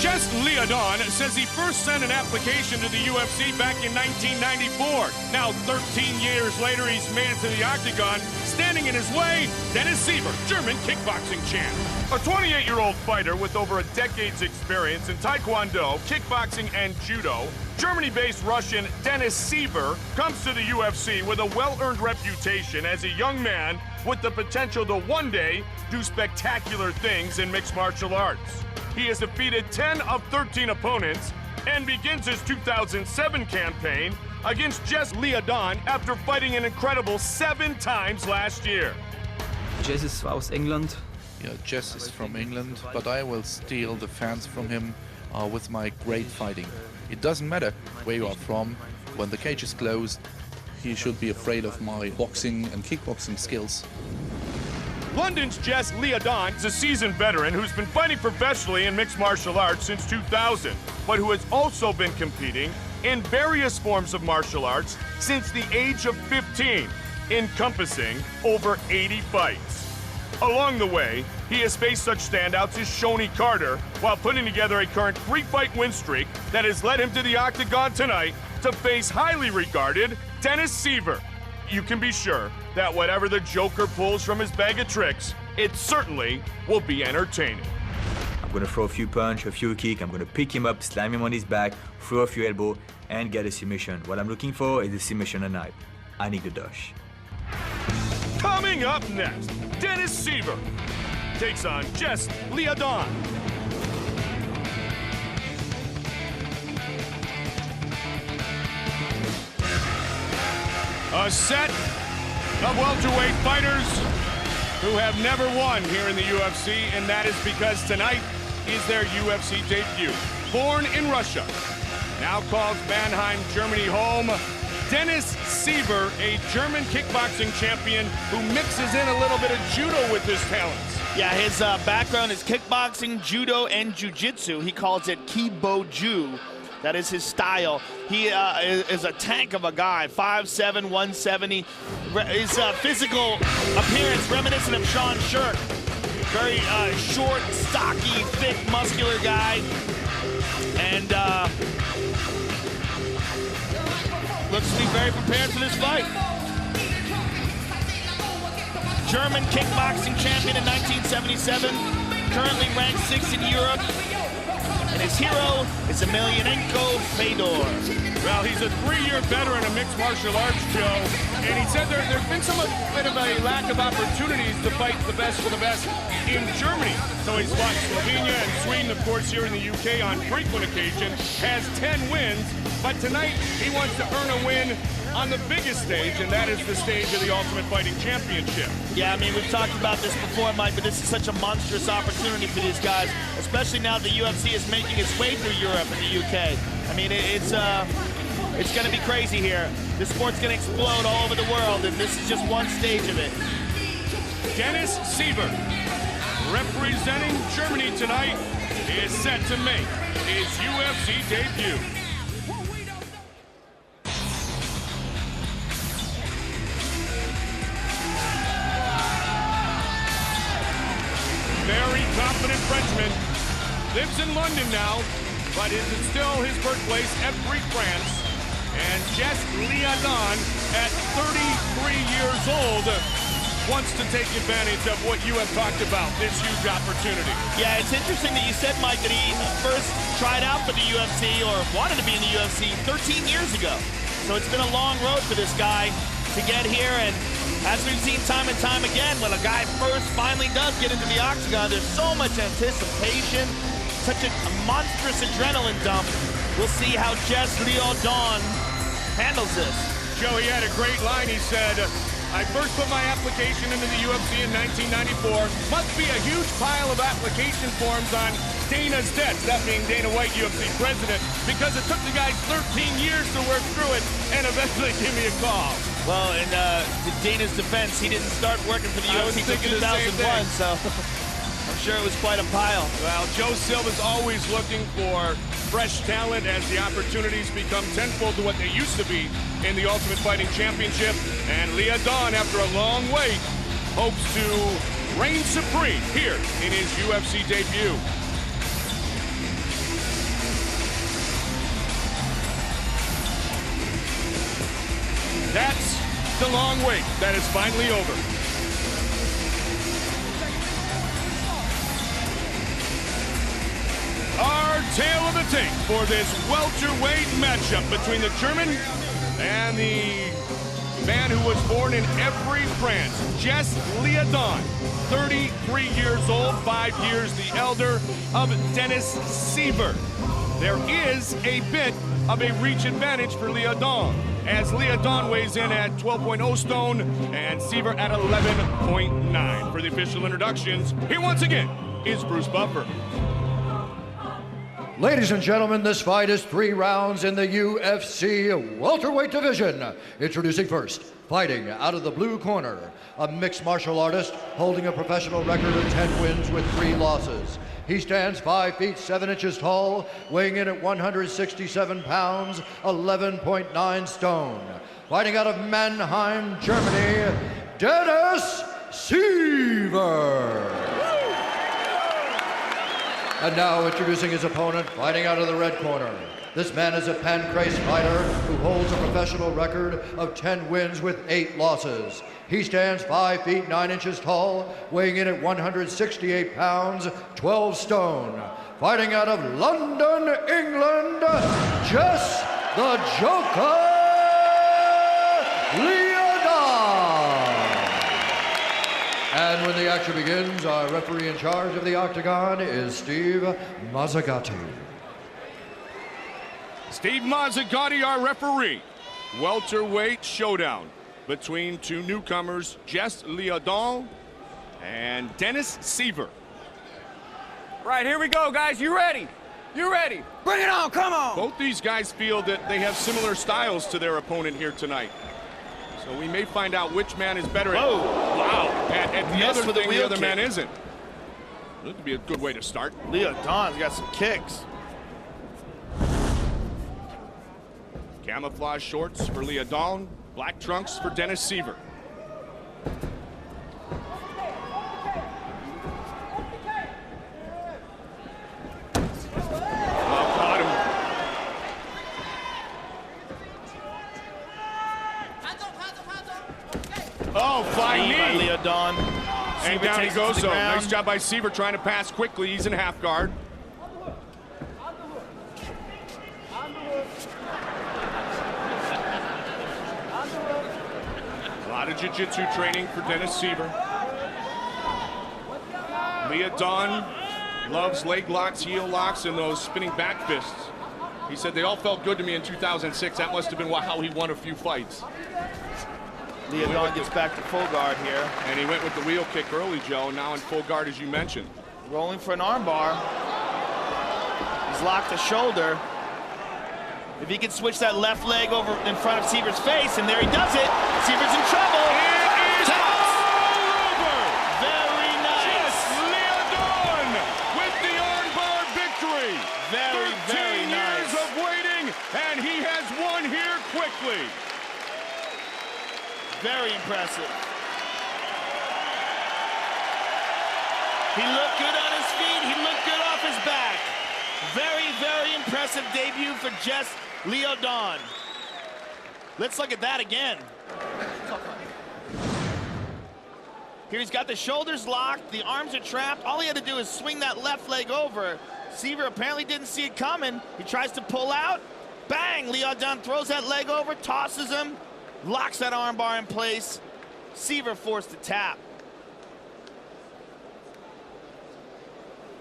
Jess Liaudin says he first sent an application to the UFC back in 1994. Now, 13 years later, he's made it to the octagon. Standing in his way, Dennis Siver, German kickboxing champ. A 28-year-old fighter with over a decade's experience in Taekwondo, kickboxing, and judo, Germany-based Russian Dennis Siver comes to the UFC with a well-earned reputation as a young man with the potential to one day do spectacular things in mixed martial arts. He has defeated 10 of 13 opponents and begins his 2007 campaign against Jess Liaudin after fighting an incredible 7 times last year. Jess is aus England. Yeah, Jess is from England, but I will steal the fans from him with my great fighting. It doesn't matter where you are from. When the cage is closed, he should be afraid of my boxing and kickboxing skills. London's Jess Liaudin is a seasoned veteran who's been fighting professionally in mixed martial arts since 2000, but who has also been competing in various forms of martial arts since the age of 15, encompassing over 80 fights. Along the way, he has faced such standouts as Shoney Carter, while putting together a current 3-fight win streak that has led him to the octagon tonight to face highly regarded Dennis Siver. You can be sure that whatever the Joker pulls from his bag of tricks, it certainly will be entertaining. I'm gonna throw a few punch, a few kick, I'm gonna pick him up, slam him on his back, throw a few elbow, and get a submission. What I'm looking for is a submission tonight. I need the dash. Coming up next, Dennis Siver takes on Jess Liaudin. A set of welterweight fighters who have never won here in the UFC, and that is because tonight is their UFC debut. Born in Russia, now calls Mannheim, Germany home, Dennis Siver, a German kickboxing champion who mixes in a little bit of judo with his talents. Yeah, his background is kickboxing, judo, and jiu-jitsu. He calls it Kibo-Ju. That is his style. He is a tank of a guy, 5'7", 170. His physical appearance reminiscent of Sean Shirk. Very short, stocky, thick, muscular guy. And looks to be very prepared for this fight. German kickboxing champion in 1977. Currently ranked 6th in Europe. And his hero is Emelianenko Fedor. Well, he's a 3-year veteran of mixed martial arts, Joe, and he said there's been some bit of a lack of opportunities to fight the best for the best in Germany. So he's fought Slovenia and Sweden, of course, here in the UK on frequent occasion, has 10 wins, but tonight he wants to earn a win on the biggest stage, and that is the stage of the Ultimate Fighting Championship. Yeah, I mean, we've talked about this before, Mike, but this is such a monstrous opportunity for these guys, especially now the UFC is making its way through Europe and the UK. I mean, it's going to be crazy here. This sport's going to explode all over the world, and this is just one stage of it. Dennis Siver, representing Germany tonight, is set to make his UFC debut. Very confident Frenchman, lives in London now, but is still his birthplace, Evry, France. And Jess Liaudin, at 33 years old, wants to take advantage of what you have talked about, this huge opportunity. Yeah, it's interesting that you said, Mike, that he first tried out for the UFC, or wanted to be in the UFC, 13 years ago. So it's been a long road for this guy to get here, and as we've seen time and time again, when a guy first finally does get into the octagon, there's so much anticipation, such a monstrous adrenaline dump. We'll see how Jess Liaudin handles this. Joe, he had a great line. He said, I first put my application into the UFC in 1994. Must be a huge pile of application forms on Dana's desk, that being Dana White, UFC president, because it took the guy 13 years to work through it and eventually give me a call. Well, in Dana's defense, he didn't start working for the UFC until 2001, so I'm sure it was quite a pile. Well, Joe Silva's always looking for fresh talent as the opportunities become tenfold to what they used to be in the Ultimate Fighting Championship. And Liaudin, after a long wait, hopes to reign supreme here in his UFC debut. That's the long wait. That is finally over. Our tale of the tape for this welterweight matchup between the German and the man who was born in Evry, France, Jess Liaudin, 33 years old, 5 years the elder of Dennis Siver. There is a bit of a reach advantage for Liaudin, as Liaudin weighs in at 12.0 stone and Siver at 11.9. For the official introductions, here once again is Bruce Buffer. Ladies and gentlemen, this fight is 3 rounds in the UFC welterweight division. Introducing first, fighting out of the blue corner, a mixed martial artist holding a professional record of 10 wins with 3 losses. He stands 5 feet 7 inches tall, weighing in at 167 pounds, 11.9 stone. Fighting out of Mannheim, Germany, Dennis Siver. And now introducing his opponent, fighting out of the red corner. This man is a pancrase fighter who holds a professional record of 10 wins with 8 losses. He stands 5 feet 9 inches tall, weighing in at 168 pounds, 12 stone. Fighting out of London, England, Jess the Joker Liaudin. And when the action begins, our referee in charge of the octagon is Steve Mazzagatti. Steve Mazzagatti, our referee. Welterweight showdown between 2 newcomers, Jess Liaudin and Dennis Siver. Right, here we go, guys. You ready? You ready? Bring it on, come on! Both these guys feel that they have similar styles to their opponent here tonight. So we may find out which man is better at... Whoa. Wow. At the Yes, other with the thing, wheel the other kick. man isn't. That would be a good way to start. Liaudin's got some kicks. Camouflage shorts for Liaudin, black trunks for Dennis Siver. Oh, caught him. Oh, fine Knee by knee. Liaudin. And Siver down he takes it goes. to the So ground. nice job by Siver trying to pass quickly. He's in half guard. A lot of jiu-jitsu training for Dennis Siver. Liaudin loves leg locks, heel locks, and those spinning back fists. He said they all felt good to me in 2006. That must have been how he won a few fights. Liaudin gets back to full guard here. And he went with the wheel kick early, Joe, now in full guard, as you mentioned. Rolling for an armbar. He's locked the shoulder. If he can switch that left leg over in front of Siver's face, and there he does it. Siver's in trouble. It is Taps. all over. Very Jess nice. Liaudin with the armbar victory. Very, 13 very years nice. of waiting, and he has won here quickly. Very impressive. He looked good on his feet. He looked good off his back. Very, very impressive debut for Jess Liaudin. Let's look at that again. Here he's got the shoulders locked. The arms are trapped. All he had to do is swing that left leg over. Siver apparently didn't see it coming. He tries to pull out. Bang! Liaudin throws that leg over, tosses him, locks that armbar in place. Siver forced to tap.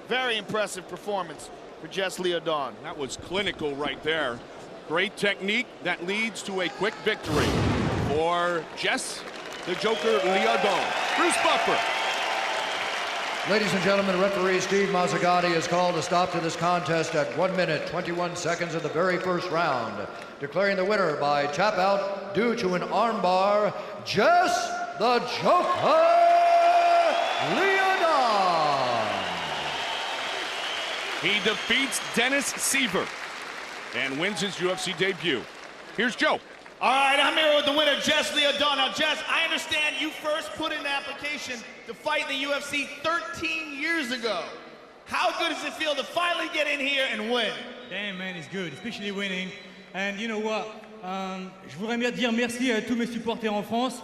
Very impressive performance for Jess Liaudin. That was clinical right there. Great technique that leads to a quick victory for Jess the Joker Liaudin. Bruce Buffer. Ladies and gentlemen, referee Steve Mazzagatti has called a stop to this contest at 1 minute, 21 seconds of the very first round, declaring the winner by tap out due to an armbar, Jess the Joker Liaudin. He defeats Dennis Siver and wins his UFC debut. Here's Joe. All right, I'm here with the winner, Jess Liaudin. Now, Jess, I understand you first put in an application to fight in the UFC 13 years ago. How good does it feel to finally get in here and win? Damn, man, it's good, especially winning. And you know what? Je voudrais dire merci à tous mes supporters en France.